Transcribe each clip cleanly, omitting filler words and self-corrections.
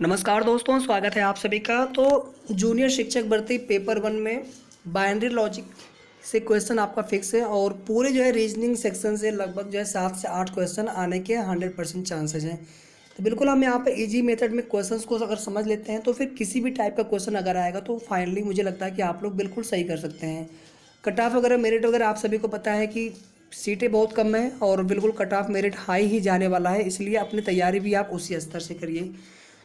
नमस्कार दोस्तों, स्वागत है आप सभी का। तो जूनियर शिक्षक भर्ती पेपर 1 में बाइनरी लॉजिक से क्वेश्चन आपका फिक्स है और पूरे जो है रीजनिंग सेक्शन से लगभग जो है 7 से 8 क्वेश्चन आने के 100% चांसेस हैं। तो बिल्कुल हम यहाँ पे इजी मेथड में क्वेश्चंस को अगर समझ लेते हैं तो फिर किसी भी टाइप का क्वेश्चन अगर आएगा तो फाइनली मुझे लगता है कि आप लोग बिल्कुल सही कर सकते हैं। कट ऑफ वगैरह मेरिट वगैरह आप सभी को पता है कि सीटें बहुत कम है और बिल्कुल कट ऑफ मेरिट हाई ही जाने वाला है, इसलिए अपनी तैयारी भी आप उसी स्तर से करिए।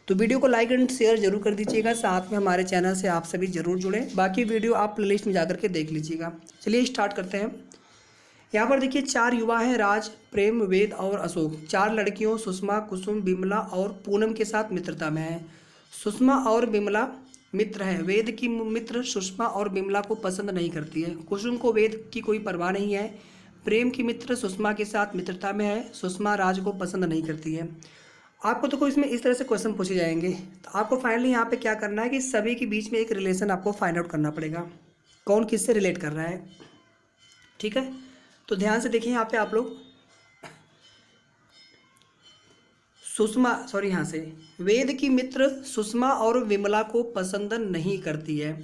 तो वीडियो को लाइक एंड शेयर जरूर कर दीजिएगा, साथ में हमारे चैनल से आप सभी जरूर जुड़ें। बाकी वीडियो आप प्लेलिस्ट में जाकर के देख लीजिएगा। चलिए स्टार्ट करते हैं। यहाँ पर देखिए 4 युवा हैं, राज, प्रेम, वेद और अशोक। 4 लड़कियों सुषमा, कुसुम, बिमला और पूनम के साथ मित्रता में है। सुषमा और बिमला मित्र हैं। वेद की मित्र सुषमा और बिमला को पसंद नहीं करती है। कुसुम को वेद की कोई परवाह नहीं है। प्रेम की मित्र सुषमा के साथ मित्रता में है। सुषमा राज को पसंद नहीं करती है। आपको तो कोई इसमें इस तरह से क्वेश्चन पूछे जाएंगे, तो आपको फाइनली यहाँ पे क्या करना है कि सभी के बीच में एक रिलेशन आपको फाइंड आउट करना पड़ेगा, कौन किससे रिलेट कर रहा है। ठीक है, तो ध्यान से देखिए यहाँ पे आप लोग। सुषमा सॉरी यहाँ से वेद की मित्र सुषमा और विमला को पसंद नहीं करती है।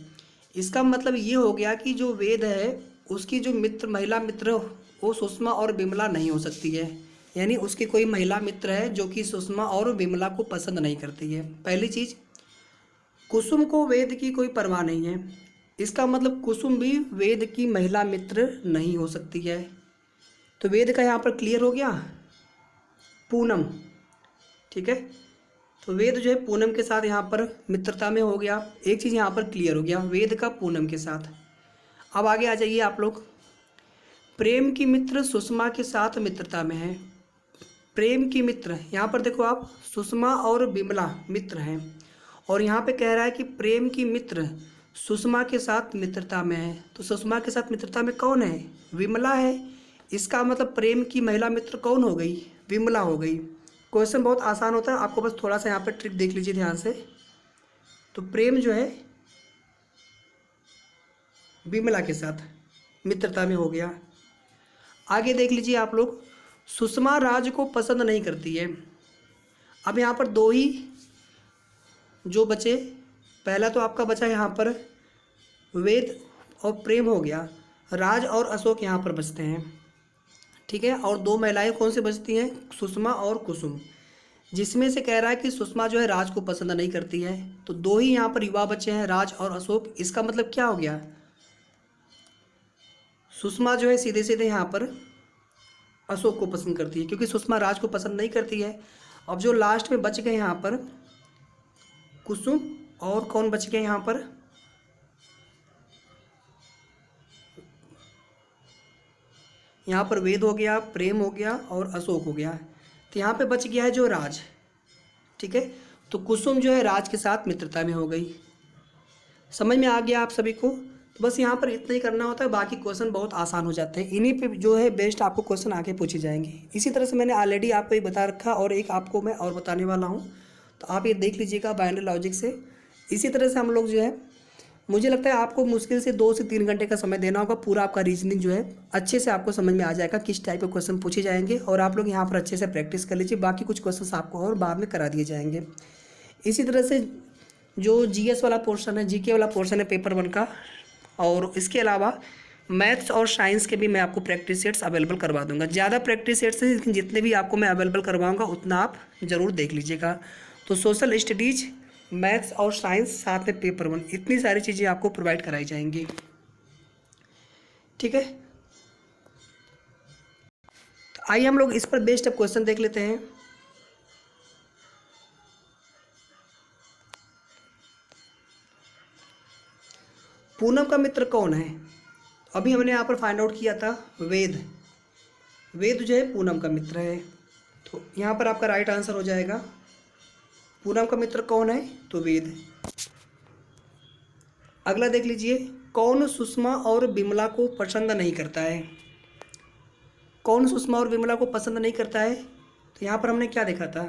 इसका मतलब ये हो गया कि जो वेद है उसकी जो मित्र महिला मित्र वो सुषमा और विमला नहीं हो सकती है। यानी उसकी कोई महिला मित्र है जो कि सुषमा और विमला को पसंद नहीं करती है। पहली चीज़, कुसुम को वेद की कोई परवाह नहीं है। इसका मतलब कुसुम भी वेद की महिला मित्र नहीं हो सकती है। तो वेद का यहाँ पर क्लियर हो गया। पूनम, ठीक है, तो वेद जो है पूनम के साथ यहाँ पर मित्रता में हो गया। एक चीज़ यहाँ पर क्लियर हो गया, वेद का पूनम के साथ। अब आगे आ जाइए आप लोग। प्रेम की मित्र सुषमा के साथ मित्रता में है। प्रेम की मित्र, यहाँ पर देखो आप, सुषमा और बिमला मित्र हैं और यहाँ पे कह रहा है कि प्रेम की मित्र सुषमा के साथ मित्रता में है। तो सुषमा के साथ मित्रता में कौन है? विमला है। इसका मतलब प्रेम की महिला मित्र कौन हो गई? विमला हो गई। क्वेश्चन बहुत आसान होता है, आपको बस थोड़ा सा यहाँ पे ट्रिक देख लीजिए ध्यान से। तो प्रेम जो है विमला के साथ मित्रता में हो गया। आगे देख लीजिए आप लोग, सुषमा राज को पसंद नहीं करती है। अब यहाँ पर दो ही जो बचे, पहला तो आपका बचा यहाँ पर वेद और प्रेम हो गया, राज और अशोक यहाँ पर बचते हैं। ठीक है, और 2 महिलाएं कौन सी बचती हैं? सुषमा और कुसुम, जिसमें से कह रहा है कि सुषमा जो है राज को पसंद नहीं करती है। तो 2 ही यहाँ पर युवा बचे हैं, राज और अशोक। इसका मतलब क्या हो गया? सुषमा जो है सीधे सीधे यहाँ पर अशोक को पसंद करती है, क्योंकि सुषमा राज को पसंद नहीं करती है। अब जो लास्ट में बच गए यहाँ पर कुसुम और कौन बच गए यहाँ पर? यहाँ पर वेद हो गया, प्रेम हो गया और अशोक हो गया। तो यहाँ पे बच गया है जो राज। ठीक है, तो कुसुम जो है राज के साथ मित्रता में हो गई। समझ में आ गया आप सभी को? तो बस यहाँ पर इतना ही करना होता है, बाकी क्वेश्चन बहुत आसान हो जाते हैं। इन्हीं पे जो है बेस्ट आपको क्वेश्चन आके पूछे जाएंगे। इसी तरह से मैंने ऑलरेडी आपको ये बता रखा और एक आपको मैं और बताने वाला हूँ, तो आप ये देख लीजिएगा बाइनरी लॉजिक से। इसी तरह से हम लोग जो है, मुझे लगता है आपको मुश्किल से 2 से 3 घंटे का समय देना होगा। पूरा आपका रीजनिंग जो है अच्छे से आपको समझ में आ जाएगा किस टाइप के क्वेश्चन पूछे जाएंगे, और आप लोग यहाँ पर अच्छे से प्रैक्टिस कर लीजिए। बाकी कुछ क्वेश्चंस आपको और बाद में करा दिए जाएंगे। इसी तरह से जो जीएस वाला पोर्शन है, जीके वाला पोर्शन है पेपर 1 का, और इसके अलावा मैथ्स और साइंस के भी मैं आपको प्रैक्टिस सेट्स अवेलेबल करवा दूंगा। ज़्यादा प्रैक्टिस सेट्स हैं, लेकिन जितने भी आपको मैं अवेलेबल करवाऊंगा उतना आप ज़रूर देख लीजिएगा। तो सोशल स्टडीज़, मैथ्स और साइंस, साथ में पेपर 1, इतनी सारी चीज़ें आपको प्रोवाइड कराई जाएंगी। ठीक है, तो आइए हम लोग इस पर बेस्ड अब क्वेश्चन देख लेते हैं। पूनम का मित्र कौन है? अभी हमने यहाँ पर फाइंड आउट किया था वेद। वेद जो है पूनम का मित्र है, तो यहाँ पर आपका राइट आंसर हो जाएगा। पूनम का मित्र कौन है? तो वेद। अगला देख लीजिए, कौन सुषमा और बिमला को पसंद नहीं करता है? कौन सुषमा और बिमला को पसंद नहीं करता है? तो यहाँ पर हमने क्या देखा था?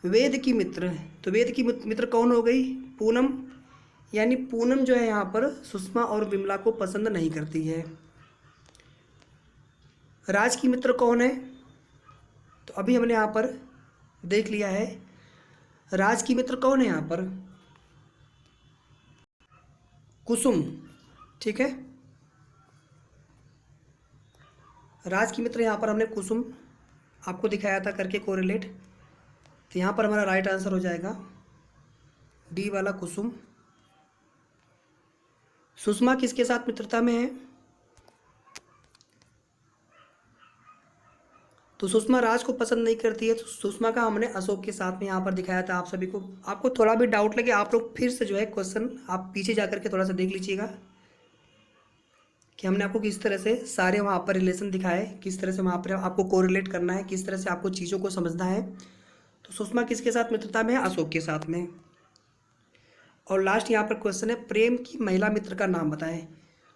वेद की मित्र। तो वेद की मित्र कौन हो गई? पूनम। यानी पूनम जो है यहाँ पर सुषमा और बिमला को पसंद नहीं करती है। राज की मित्र कौन है? तो अभी हमने यहाँ पर देख लिया है, राज की मित्र कौन है यहाँ पर? कुसुम। ठीक है, राज की मित्र यहाँ पर हमने कुसुम आपको दिखाया था करके कोरिलेट। तो यहाँ पर हमारा राइट आंसर हो जाएगा डी वाला कुसुम। सुषमा किसके साथ मित्रता में है? तो सुषमा राज को पसंद नहीं करती है, तो सुषमा का हमने अशोक के साथ में यहाँ पर दिखाया था आप सभी को। आपको थोड़ा भी डाउट लगे आप लोग फिर से जो है क्वेश्चन आप पीछे जा करके थोड़ा सा देख लीजिएगा कि हमने आपको किस तरह से सारे वहाँ पर रिलेशन दिखाए, किस तरह से वहाँ पर आपको कोरिलेट करना है, किस तरह से आपको चीज़ों को समझना है। तो सुषमा किसके साथ मित्रता में है? अशोक के साथ में। और लास्ट यहाँ पर क्वेश्चन है प्रेम की महिला मित्र का नाम बताएं।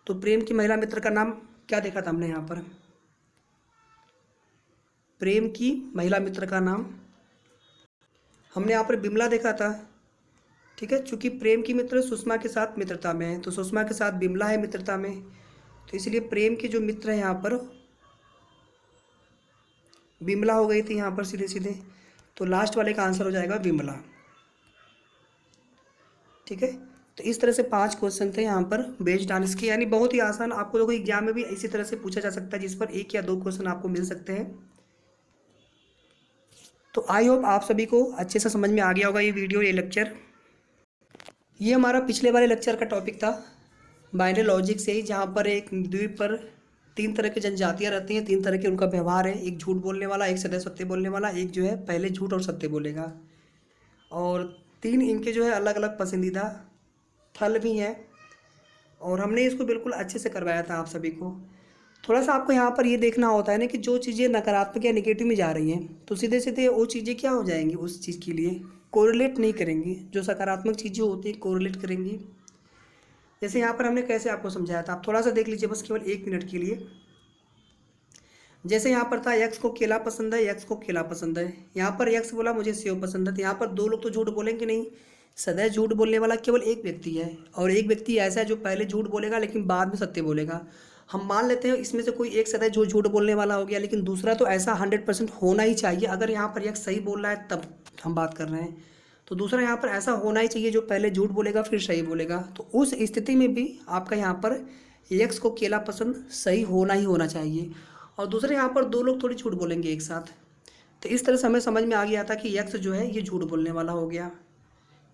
तो प्रेम की महिला मित्र का नाम क्या देखा था हमने यहाँ पर? प्रेम की महिला मित्र का नाम हमने यहाँ पर बिमला देखा था। ठीक है, चूंकि प्रेम की मित्र सुषमा के साथ मित्रता में है तो सुषमा के साथ बिमला है मित्रता में, तो इसलिए प्रेम के जो मित्र हैं यहाँ पर बिमला हो गई थी यहाँ पर सीधे सीधे। तो लास्ट वाले का आंसर हो जाएगा बिमला। ठीक है, तो इस तरह से 5 क्वेश्चन थे यहाँ पर बेस्ड ऑन इसके, यानी बहुत ही आसान। आपको देखो एग्जाम में भी इसी तरह से पूछा जा सकता है जिस पर 1 या 2 क्वेश्चन आपको मिल सकते हैं। तो आई होप आप सभी को अच्छे से समझ में आ गया होगा ये वीडियो, ये लेक्चर। ये हमारा पिछले वाले लेक्चर का टॉपिक था बाइनरी लॉजिक से ही, जहाँ पर एक द्वीप पर 3 तरह की जनजातियाँ रहती हैं, 3 तरह के उनका व्यवहार है। एक झूठ बोलने वाला, एक सदैव सत्य बोलने वाला, एक जो है पहले झूठ और सत्य बोलेगा। और 3 इनके जो है अलग अलग पसंदीदा फल भी हैं। और हमने इसको बिल्कुल अच्छे से करवाया था आप सभी को। थोड़ा सा आपको यहाँ पर ये देखना होता है ना कि जो चीज़ें नकारात्मक या नेगेटिव में जा रही हैं तो सीधे सीधे वो चीज़ें क्या हो जाएंगी, उस चीज़ के लिए कोरिलेट नहीं करेंगी। जो सकारात्मक चीज़ें होती हैं कोरिलेट करेंगी। जैसे यहाँ पर हमने कैसे आपको समझाया था, आप थोड़ा सा देख लीजिए बस केवल 1 मिनट के लिए। जैसे यहाँ पर था एक्स को केला पसंद है, एक्स को केला पसंद है। यहाँ पर एक्स बोला मुझे सेव पसंद है, तो यहाँ पर 2 लोग तो झूठ बोलेंगे नहीं। सदैव झूठ बोलने वाला केवल एक व्यक्ति है, और एक व्यक्ति ऐसा है जो पहले झूठ बोलेगा लेकिन बाद में सत्य बोलेगा। हम मान लेते हैं इसमें से कोई एक सदैव जो झूठ बोलने वाला हो गया, लेकिन दूसरा तो ऐसा 100% होना ही चाहिए। अगर यहाँ पर एक्स सही बोल रहा है तब हम बात कर रहे हैं, तो दूसरा यहाँ पर ऐसा होना ही चाहिए जो पहले झूठ बोलेगा फिर सही बोलेगा। तो उस स्थिति में भी आपका यहाँ पर एक्स को केला पसंद सही होना ही होना चाहिए, और दूसरे यहाँ पर 2 लोग थोड़ी झूठ बोलेंगे एक साथ। तो इस तरह से हमें समझ में आ गया था कि एक्स जो है ये झूठ बोलने वाला हो गया।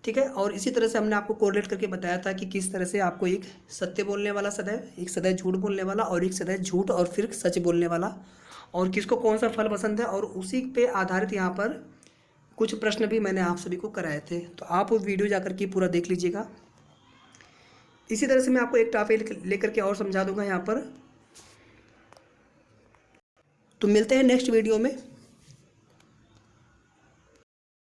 ठीक है, और इसी तरह से हमने आपको कोरिलेट करके बताया था कि किस तरह से आपको एक सत्य बोलने वाला सदैव, एक सदैव झूठ बोलने वाला, और एक सदैव झूठ और फिर सच बोलने वाला, और किसको कौन सा फल पसंद है। और उसी पे आधारित यहाँ पर कुछ प्रश्न भी मैंने आप सभी को कराए थे, तो आप वो वीडियो जा करके पूरा देख लीजिएगा। इसी तरह से मैं आपको एक टॉपिक लेकर के और समझा दूंगा यहाँ पर। तो मिलते हैं नेक्स्ट वीडियो में।